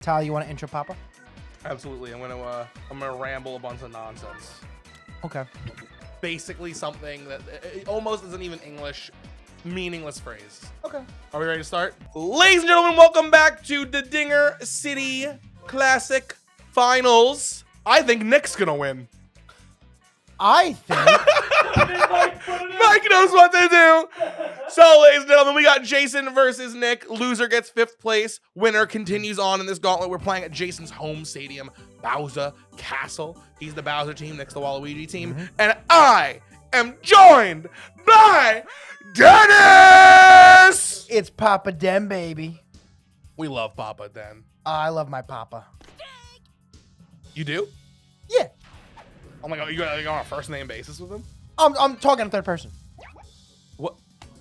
Tyler, you want to intro Papa? Absolutely. I'm gonna ramble a bunch of nonsense. Okay. Basically something that it almost isn't even English, meaningless phrase. Okay. Are we ready to start? Ladies and gentlemen, welcome back to the Dinger City Classic Finals. I think Nick's gonna win. I think. Mike knows what to do. So, ladies and gentlemen, we got Jason versus Nick. Loser gets 5th place. Winner continues on in this gauntlet. We're playing at Jason's home stadium, Bowser Castle. He's the Bowser team, Nick's the Waluigi team. And I am joined by Dennis! It's Papa Den, baby. We love Papa Den. I love my Papa. You do? Yeah. Oh my god, you on a first name basis with him? I'm talking in third person. What?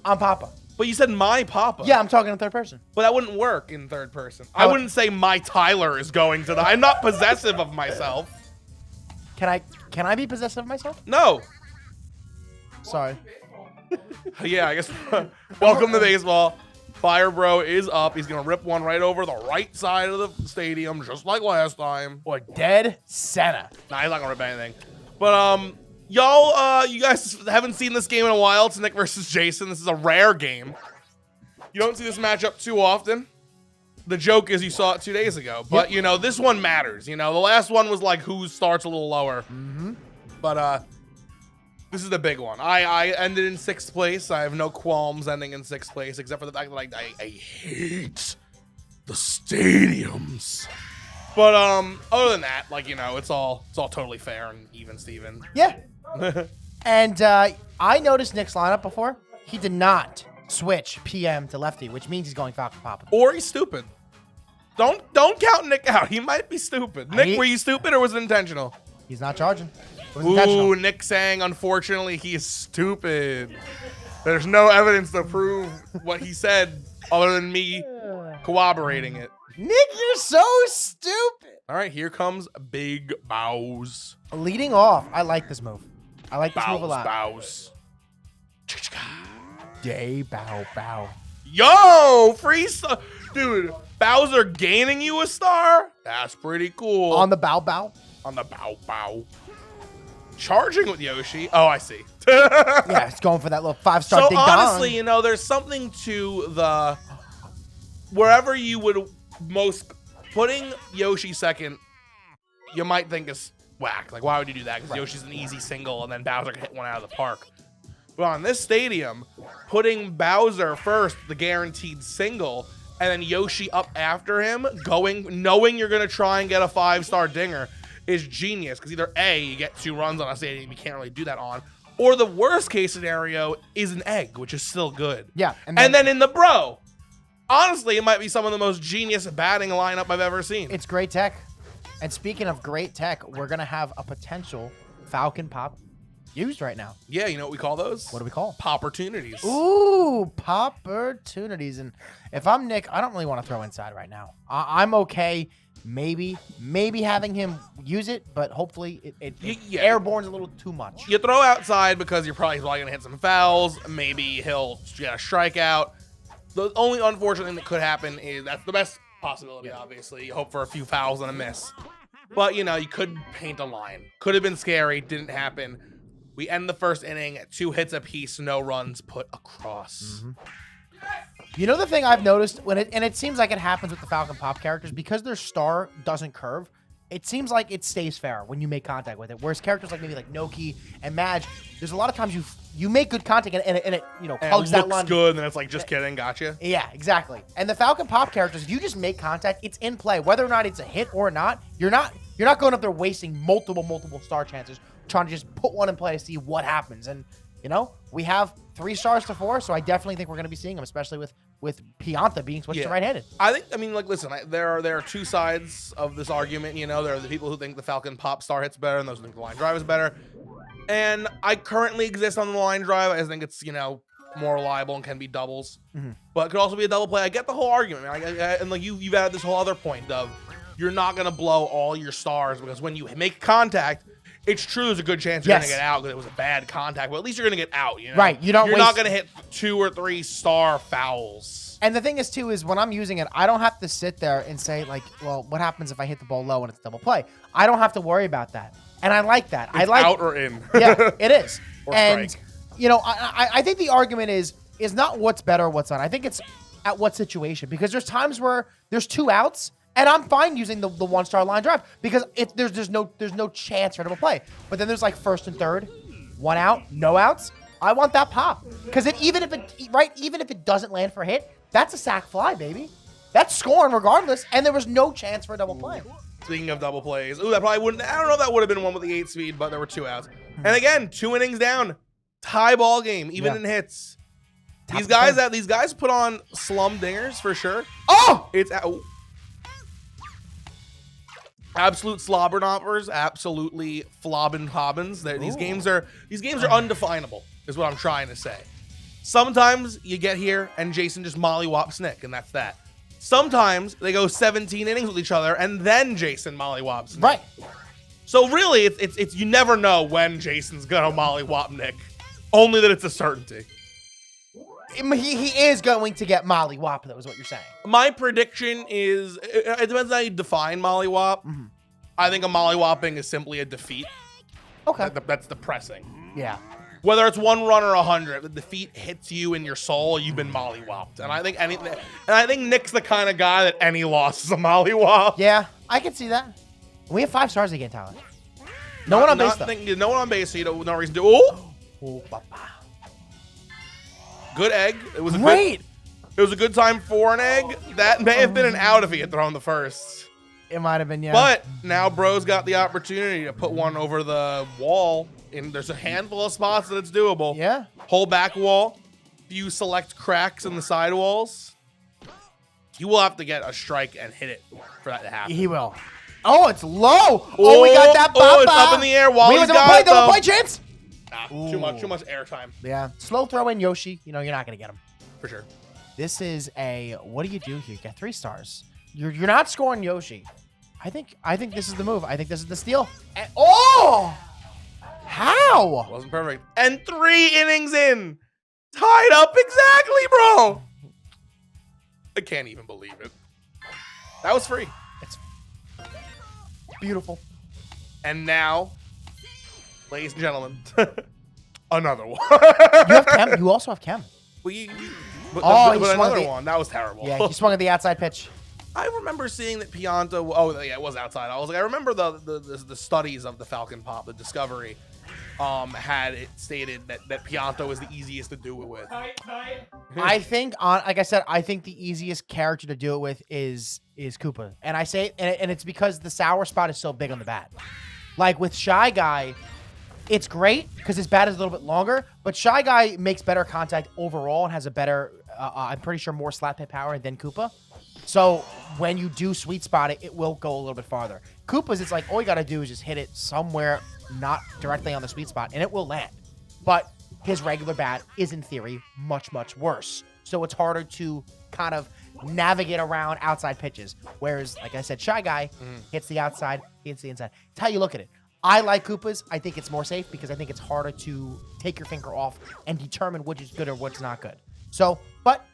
I'm Papa. But you said my Papa. Yeah, I'm talking in third person. But that wouldn't work in third person. I wouldn't say my Tyler is going to the. I'm not possessive of myself. Can I be possessive of myself? No. Sorry. Yeah, I guess. Welcome to baseball. Fire Bro is up. He's gonna rip one right over the right side of the stadium, just like last time. Or dead center. Nah, he's not gonna rip anything. But y'all, you guys haven't seen this game in a while. It's Nick versus Jason. This is a rare game. You don't see this matchup too often. The joke is you saw it 2 days ago, but you know this one matters. You know the last one was like who starts a little lower. But this is the big one. I ended in 6th place. I have no qualms ending in 6th place, except for the fact that I hate the stadiums. But other than that, like you know, it's all totally fair and even Steven. Yeah. And I noticed Nick's lineup before. He did not switch PM to lefty, which means he's going Falcon Papa. Or he's stupid. Don't count Nick out. He might be stupid. Nick, were you stupid or was it intentional? He's not charging. It was Ooh, intentional. Nick saying, unfortunately, he is stupid. There's no evidence to prove what he said other than me corroborating it. Nick, you're so stupid. All right, here comes Big Bows. Leading off, I like this move. I like this move a lot. Bows. Day bow bow. Yo, free star. Dude, Bowser gaining you a star? That's pretty cool. On the bow bow? On the bow bow. Charging with Yoshi. Oh, I see. Yeah, it's going for that little 5-star So ding honestly, dong. you know, there's something to the wherever you would most putting Yoshi second, you might think is whack. Like, why would you do that? Because Yoshi's an easy single, and then Bowser can hit one out of the park. But on this stadium, putting Bowser first, the guaranteed single, and then Yoshi up after him, knowing you're gonna try and get a 5-star dinger, is genius. Because either A, you get 2 runs on a stadium you can't really do that on, or the worst case scenario is an egg, which is still good. Yeah. And then in the bro, honestly, it might be some of the most genius batting lineup I've ever seen. It's great tech. And speaking of great tech, we're going to have a potential Falcon Pop used right now. Yeah, you know what we call those? What do we call? Popportunities. Ooh, Popportunities. And if I'm Nick, I don't really want to throw inside right now. I'm okay. Maybe having him use it, but hopefully airborne's a little too much. You throw outside because you're probably going to hit some fouls. Maybe he'll get a strikeout. The only unfortunate thing that could happen is that's the best possibility, obviously. You hope for a few fouls and a miss. But, you know, you could paint a line. Could have been scary. Didn't happen. We end the first inning at 2 hits apiece, no runs put across. You know the thing I've noticed, and it seems like it happens with the Falcon Pop characters, because their star doesn't curve, it seems like it stays fair when you make contact with it. Whereas characters like maybe like Noki and Madge, there's a lot of times you make good contact and it you know hugs that line. Looks good, and it's like, just kidding, gotcha. Yeah, exactly. And the Falcon Pop characters, if you just make contact, it's in play. Whether or not it's a hit or not, you're not going up there wasting multiple star chances trying to just put one in play to see what happens. And you know, we have 3 stars to 4, so I definitely think we're going to be seeing them, especially with Pianta being switched to right-handed. I mean, like, listen, there are 2 sides of this argument. You know, there are the people who think the Falcon Pop star hits better, and those who think the line drive is better. And I currently exist on the line drive. I think it's, you know, more reliable and can be doubles, but it could also be a double play. I get the whole argument, man. And like you've added this whole other point of you're not going to blow all your stars, because when you make contact, It's true there's a good chance you're Yes. going to get out because it was a bad contact, but at least you're going to get out, you know? Right, you're not going to hit 2 or 3 star fouls. And the thing is, too, is when I'm using it, I don't have to sit there and say, like, well, what happens if I hit the ball low and it's double play? I don't have to worry about that. And I like that. I like out or in. Yeah, it is. Or and, strike. you know, I think the argument is not what's better or what's not. I think it's at what situation. Because there's times where there's 2 outs, and I'm fine using the 1-star line drive because there's no chance for double play. But then there's like 1st and 3rd, 1 out, no outs. I want that pop because even if it doesn't land for a hit, that's a sack fly, baby. That's scoring regardless, and there was no chance for a double play. Speaking of double plays, ooh, that probably wouldn't. I don't know if that would have been one with the 8 speed, but there were 2 outs. And again, 2 innings down, tie ball game, even in hits. These guys put on slum dingers for sure. Oh, It's absolute slobber knoppers, absolutely flobbin' hobbins. These games are undefinable, is what I'm trying to say. Sometimes you get here and Jason just mollywops Nick, and that's that. Sometimes they go 17 innings with each other, and then Jason mollywops Nick. right. So really, it's you never know when Jason's gonna mollywop Nick. Only that it's a certainty. He is going to get mollywop, though, is what you're saying. My prediction is, it depends on how you define mollywop. I think a mollywopping is simply a defeat. Okay. That's depressing. Yeah. Whether it's 1 run or 100, the defeat hits you in your soul, you've been mollywopped. And I think Nick's the kind of guy that any loss is a mollywop. Yeah, I can see that. We have 5 stars again, Tyler. No one on base, though. No one on base, so you don't no reason to. Oh, good egg. It was Great. It was a good time for an egg. That may have been an out if he had thrown the first. It might have been, yeah. But now Bro's got the opportunity to put one over the wall. And there's a handful of spots that it's doable. Yeah. Whole back wall. Few select cracks in the side walls. He will have to get a strike and hit it for that to happen. He will. Oh, it's low. Oh, we got that bop. It's up in the air while he's got it, double play chance. Nah, too much airtime. Yeah. Slow throw in Yoshi. You know, you're not going to get him. For sure. This is what do you do here? You get 3 stars. You're not scoring Yoshi. I think this is the move. I think this is the steal. And, oh! How? Wasn't perfect. And 3 innings in. Tied up exactly, bro. I can't even believe it. That was free. It's beautiful. And now, ladies and gentlemen, another one. You have Chem. You also have Chem. But He swung another the- one. That was terrible. Yeah, he swung at the outside pitch. I remember seeing that Pianta. Oh, yeah, it was outside. I was like, I remember the studies of the Falcon Pop, the discovery, had it stated that Pianta was the easiest to do it with. I think, like I said, I think the easiest character to do it with is Koopa, and I say, and it's because the sour spot is so big on the bat. Like with Shy Guy, it's great because his bat is a little bit longer, but Shy Guy makes better contact overall and has a better, I'm pretty sure, more slap hit power than Koopa. So when you do sweet spot it, it will go a little bit farther. Koopa's, it's like all you got to do is just hit it somewhere not directly on the sweet spot, and it will land. But his regular bat is, in theory, much, much worse. So it's harder to kind of navigate around outside pitches. Whereas, like I said, Shy Guy hits the outside, hits the inside. It's how you look at it. I like Koopa's. I think it's more safe because I think it's harder to take your finger off and determine which is good or what's not good. So, but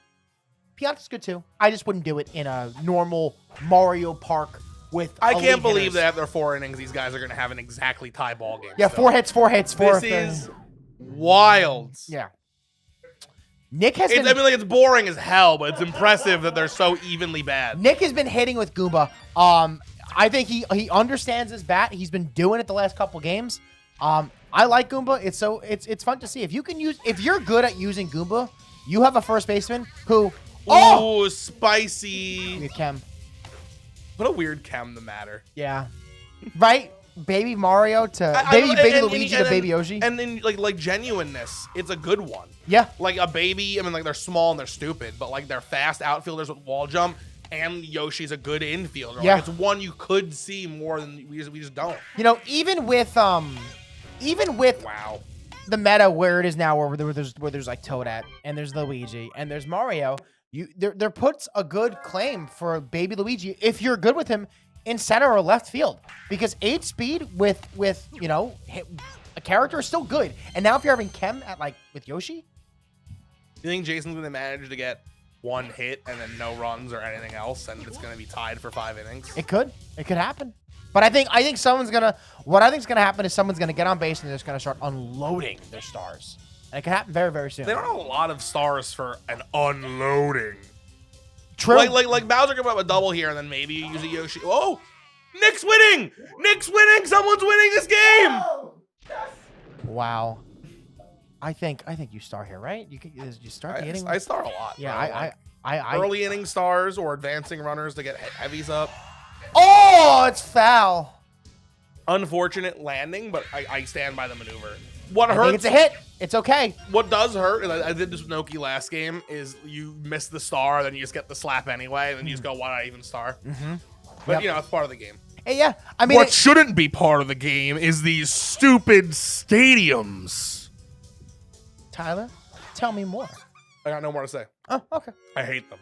Pianta's good too. I just wouldn't do it in a normal Mario Park with I elite can't believe hitters. that after 4 innings, these guys are going to have an exactly tie ball game. Yeah, So 4 hits. This is wild. Yeah. Nick has been. I mean, like, it's boring as hell, but it's impressive that they're so evenly bad. Nick has been hitting with Goomba. I think he understands his bat. He's been doing it the last couple games. I like Goomba. It's fun to see. If you're good at using Goomba, you have a first baseman who Oh, spicy. Chem. What a weird chem to matter. Yeah. Right? Baby Mario to baby Luigi to baby Yoshi. And then like genuineness, it's a good one. Yeah. Like a baby, I mean, like they're small and they're stupid, but like they're fast outfielders with wall jump, and Yoshi's a good infielder. Yeah. Like, it's one you could see more than we just don't. You know, even with Wow. the meta where it is now, where there's like Toadette and there's Luigi and there's Mario, there puts a good claim for baby Luigi. If you're good with him, in center or left field because 8 speed with you know a character is still good. And now if you're having Chem at like with Yoshi, you think Jason's gonna manage to get 1 hit and then no runs or anything else, and it's gonna be tied for 5 innings? It could happen. But I think someone's gonna. What I think is gonna happen is someone's gonna get on base and they're just gonna start unloading their stars, and it can happen very, very soon. They don't have a lot of stars for an unloading. True. Like Bowser can put up a double here, and then maybe you use a Yoshi. Oh, Nick's winning! Nick's winning! Someone's winning this game! Wow. I think you star here, right? You start the inning. I star a lot. Yeah, I early inning stars or advancing runners to get heavies up. Oh, it's foul. Unfortunate landing, but I stand by the maneuver. What I hurts? think it's a hit. It's okay. What does hurt, and I did this with Noki last game, is you miss the star, then you just get the slap anyway, and then you just go, why did I even star? But, you know, it's part of the game. Hey, yeah, I mean... What shouldn't be part of the game is these stupid stadiums. Tyler, tell me more. I got no more to say. Oh, okay. I hate them.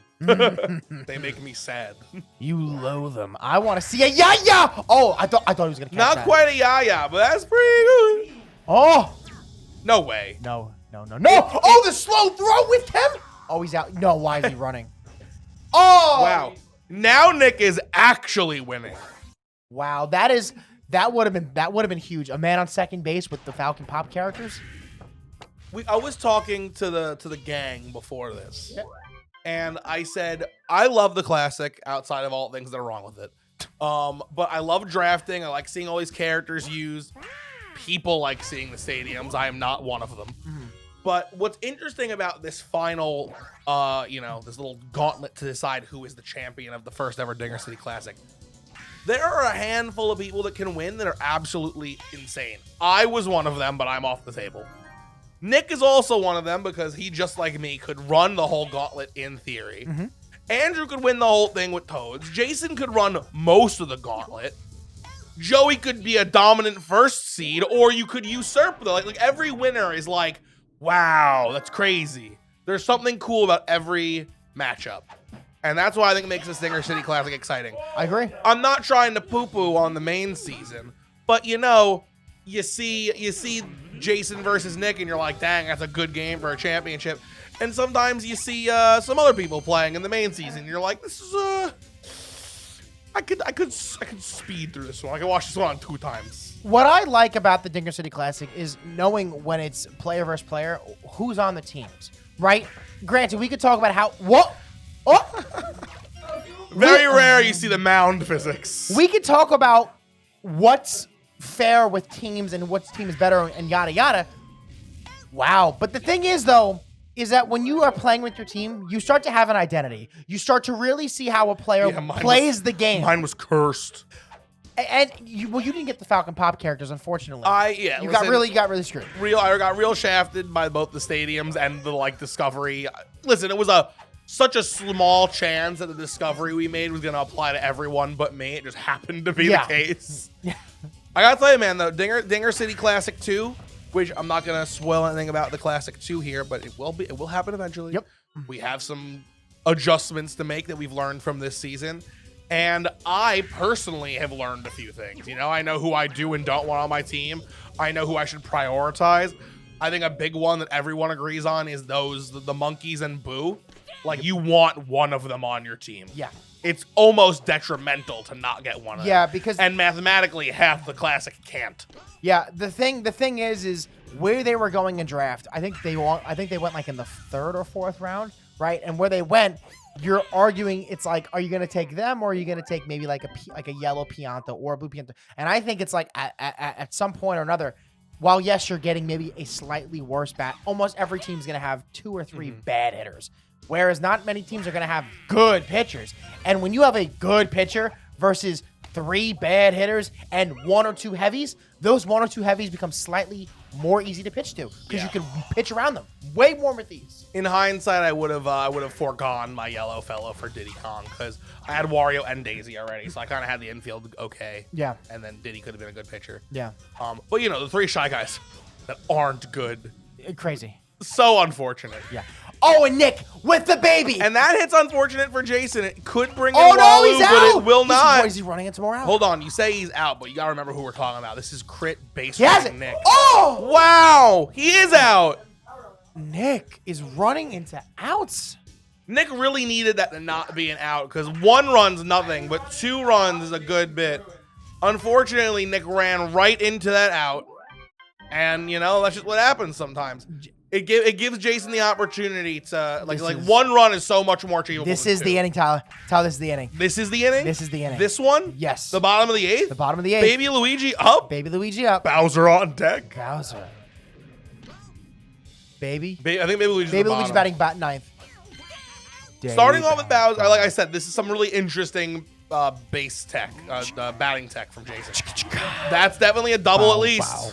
They make me sad. You loathe them. I want to see a yaya. Oh, I thought he was gonna catch Not that. quite a yaya, but that's pretty good. Oh, no way. no. Oh, the slow throw with him. Oh, he's out. No, why is he running? Oh, Wow. Now Nick is actually winning. Wow, that would have been huge. A man on second base with the Falcon Pop characters. I was talking to the gang before this, and I said I love the classic outside of all things that are wrong with it. But I love drafting. I like seeing all these characters used. People like seeing the stadiums. I am not one of them. But what's interesting about this final, this little gauntlet to decide who is the champion of the first ever Dinger City Classic, there are a handful of people that can win that are absolutely insane. I was one of them, but I'm off the table. Nick is also one of them because he, just like me, could run the whole gauntlet in theory. Andrew could win the whole thing with Toads. Jason could run most of the gauntlet. Joey could be a dominant first seed, or you could usurp the like every winner is like, wow, that's crazy. There's something cool about every matchup. And that's why I think it makes this Dinger City Classic exciting. I agree. I'm not trying to poo-poo on the main season, but you see Jason versus Nick and you're like, dang, that's a good game for a championship. And sometimes you see some other people playing in the main season and you're like, this is I could speed through this one. I could watch this one on 2 times. What I like about the Dinger City Classic is knowing when it's player versus player, who's on the teams, right? Granted, we could talk about how Very rare you see the mound physics. We could talk about what's fair with teams and what team is better and yada yada. Wow. But the thing is, though, is that when you are playing with your team, you start to have an identity. You start to really see how a player plays the game. Mine was cursed. And you didn't get the Falcon Pop characters, unfortunately. You got really screwed. I got real shafted by both the stadiums and the Discovery. Listen, it was such a small chance that the Discovery we made was gonna apply to everyone but me. It just happened to be the case. I gotta tell you, man, though, Dinger City Classic 2, which I'm not gonna spoil anything about the Classic 2 here, but it will happen eventually. Yep. We have some adjustments to make that we've learned from this season. And I personally have learned a few things. I know who I do and don't want on my team. I know who I should prioritize. I think a big one that everyone agrees on is the Monkeys and Boo. Like, you want one of them on your team. Yeah. It's almost detrimental to not get one of them. Yeah, because... And mathematically, half the Classic can't. Yeah, the thing is where they were going in draft, I think they went like in the 3rd or 4th round, right? And where they went, you're arguing, it's like, are you going to take them or are you going to take maybe like a yellow Pianta or a blue Pianta? And I think it's like at some point or another, while yes, you're getting maybe a slightly worse bat, almost every team's going to have 2 or 3 bad hitters. Whereas not many teams are going to have good pitchers. And when you have a good pitcher versus 3 bad hitters and 1 or 2 heavies, those 1 or 2 heavies become slightly more easy to pitch to because you can pitch around them way more with these. In hindsight, I would have foregone my yellow fellow for Diddy Kong because I had Wario and Daisy already, so I kind of had the infield okay. Yeah. And then Diddy could have been a good pitcher. Yeah. But the 3 Shy Guys that aren't good. Crazy. So unfortunate. Yeah. Oh, and Nick with the baby. And that hit's unfortunate for Jason. It could bring in Oh, no, Walu, he's but out. it will not. Is he running into more out? Hold on, you say he's out, but you gotta remember who we're talking about. This is crit base He has it. Nick. Oh! Wow, he is out. Nick is running into outs. Nick really needed that to not be an out because 1 run's nothing, but 2 runs is a good bit. Unfortunately, Nick ran right into that out. And, you know, that's just what happens sometimes. It gives Jason the opportunity to, like 1 run is so much more achievable. This is the inning, Tyler. Tyler, this is the inning. This is the inning? This is the inning. This one? Yes. The bottom of the 8th? The bottom of the 8th. Baby Luigi up. Baby Luigi up. Bowser on deck. Bowser. Baby. I think Baby Luigi's Baby the Luigi's bottom. batting 9th. Starting off with Bowser, like I said, this is some really interesting base tech, batting tech from Jason. That's definitely a double at least. Bow.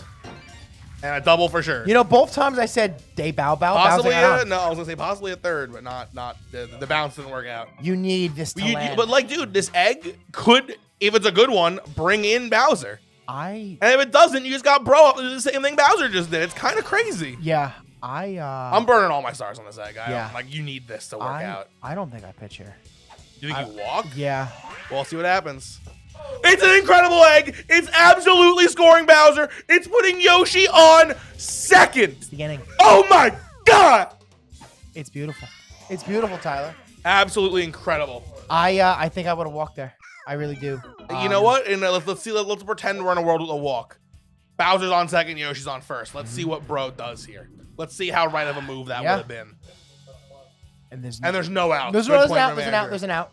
And a double for sure. You know, both times I said day bow. Possibly, Bowser got out. no, I was gonna say possibly a third, but not the bounce didn't work out. You need this to land. But like, dude, this egg could, if it's a good one, bring in Bowser. And if it doesn't, you just got bro up to do the same thing Bowser just did. It's kind of crazy. Yeah, I'm burning all my stars on this egg. Like, you need this to work out. I don't think I pitch here. Do you think you walk? Yeah. Well, we'll see what happens. It's an incredible egg. It's absolutely scoring Bowser. It's putting Yoshi on second. It's the inning. Oh my God. It's beautiful. It's beautiful, Tyler. Absolutely incredible. I think I would have walked there. I really do. You know what? And let's pretend we're in a world with a walk. Bowser's on second, Yoshi's on first. Let's see what bro does here. Let's see how right of a move that would have been. And there's no out. There's an out.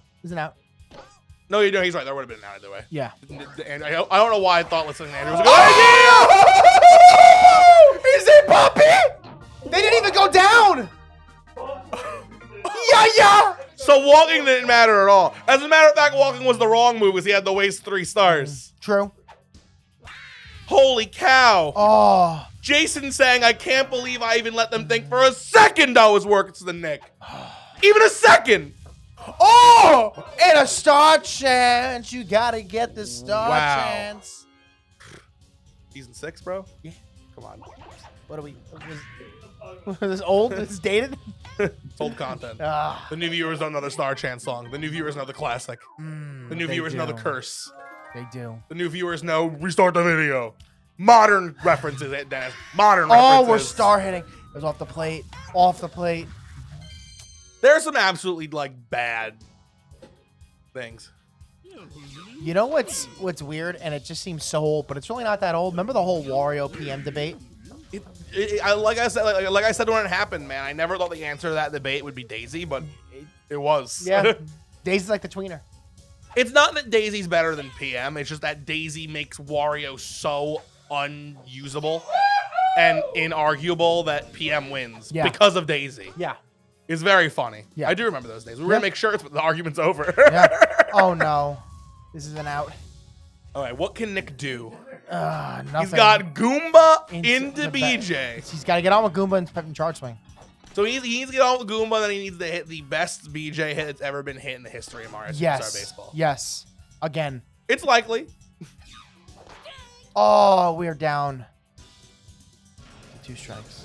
No, you know, he's right. There would have been an out either way. Yeah. And I don't know why I thought listening to Andrew was a good idea. Is it Poppy? They didn't even go down. Yeah. So walking didn't matter at all. As a matter of fact, walking was the wrong move because he had to waste 3 stars. True. Holy cow. Oh. Jason saying, I can't believe I even let them think for a second I was working to the Nick. Even a second. Oh! And a star chance. You gotta get the star chance. Season 6, bro? Yeah. Come on. What are we? Was this old? This is dated? It's old content. The new viewers don't know the Star Chance song. The new viewers know the classic. The new viewers know the curse. They do. The new viewers know restart the video. Modern references, Dennis. Modern references. Oh, we're star hitting. It was off the plate. Off the plate. There's some absolutely, like, bad things. You know what's weird, and it just seems so old, but it's really not that old. Remember the whole Wario PM debate? Like I said when it happened, man, I never thought the answer to that debate would be Daisy, but it was. Yeah. Daisy's like the tweener. It's not that Daisy's better than PM. It's just that Daisy makes Wario so unusable and inarguable that PM wins because of Daisy. Yeah. It's very funny. Yeah. I do remember those days. We were going to make shirts, but the argument's over. Yeah. Oh, no. This is an out. All right, what can Nick do? Nothing. He's got Goomba into BJ. He's got to get on with Goomba and charge swing. So he needs to get on with Goomba, then he needs to hit the best BJ hit that's ever been hit in the history of Mario Superstar Baseball. Yes. Again. It's likely. Oh, we're down. 2 strikes.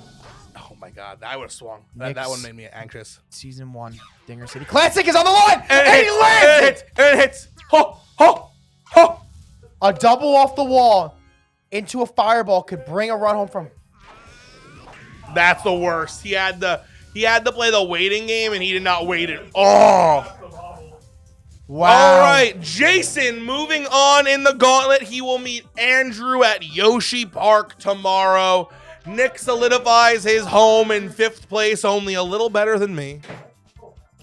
Oh my God, I would have swung. That one made me anxious. Season 1, Dinger City Classic is on the line, and he lands it. And it hits. Ho, ho, ho. A double off the wall into a fireball could bring a run home from. That's the worst. He had to play the waiting game, and he did not wait it. Oh. Wow. All right, Jason moving on in the gauntlet. He will meet Andrew at Yoshi Park tomorrow. Nick solidifies his home in 5th place, only a little better than me.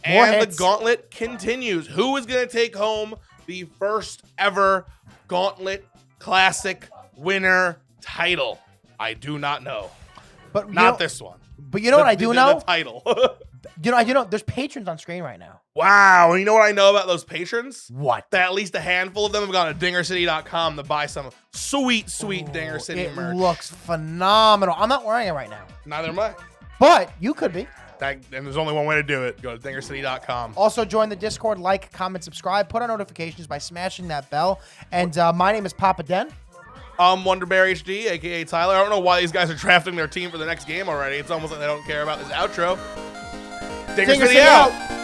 And the gauntlet continues. Who is going to take home the first ever Gauntlet Classic winner title? I do not know. But not this one. But you know what I do know? The title. You know, there's patrons on screen right now. Wow. You know what I know about those patrons? What? That at least a handful of them have gone to dingercity.com to buy some sweet Dinger City merch. It looks phenomenal. I'm not wearing it right now. Neither am I. But you could be. And there's only one way to do it. Go to dingercity.com. Also, join the Discord, like, comment, subscribe, put on notifications by smashing that bell. And my name is Papa Den. I'm Wonderberry HD, a.k.a. Tyler. I don't know why these guys are drafting their team for the next game already. It's almost like they don't care about this outro. Dinger Dinger City City out. out.